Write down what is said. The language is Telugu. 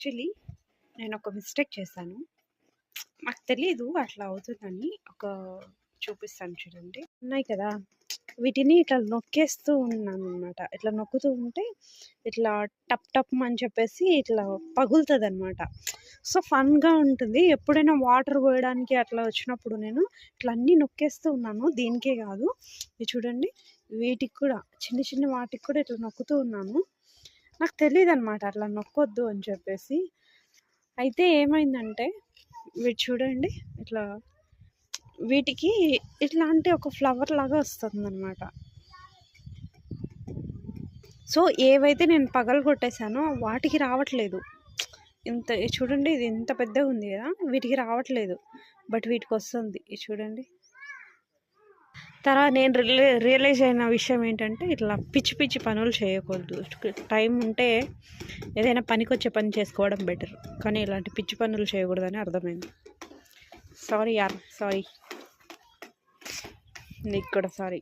యాక్చువల్లీ నేను ఒక మిస్టేక్ చేశాను. నాకు తెలీదు అట్లా అవుతుందని. చూపిస్తాను చూడండి. ఉన్నాయి కదా! వీటిని ఇట్లా నొక్కేస్తూ ఉన్నాననమాట. ఇట్లా నొక్కుతూ ఉంటే ఇట్లా టప్ టప్ అని చెప్పేసి ఇట్లా పగులుతదనమాట. సో, ఫన్‌గా ఉంటుంది. ఎప్పుడైనా వాటర్ పోయడానికి అట్లా వచ్చినప్పుడు నేను ఇట్లా అన్నీ నొక్కేస్తూ ఉన్నాను. దీనికే కాదు. ఇది చూడండి. వీటికి కూడా చిన్న చిన్న వాటికి కూడా ఇట్లా నొక్కుతూ ఉన్నాను. నాకు తెలీదనమాట అట్లా నొక్కొద్దు అని చెప్పేసి. అయితే ఏమైందంటే వీటి చూడండి ఇట్లా వీటికి ఇట్లాంటి ఒక ఫ్లవర్ లాగా వస్తుందనమాట. సో, ఏవైతే నేను పగలగొట్టేసానో వాటికి రావట్లేదు. చూడండి ఇది ఎంత పెద్దగా ఉంది కదా! వీటికి రావట్లేదు. బట్ వీటికొస్తుంది. ఇది చూడండి. తర్వాత నేను రియలైజ్ అయిన విషయం ఏంటంటే ఇట్లా పిచ్చి పిచ్చి పనులు చేయకూడదు. టైం ఉంటే ఏదైనా పనికొచ్చే పని చేసుకోవడం బెటర్. కానీ ఇలాంటి పిచ్చి పనులు చేయకూడదని అర్థమైంది. సారీ యార్, సారీ. నీకు కూడా సారీ.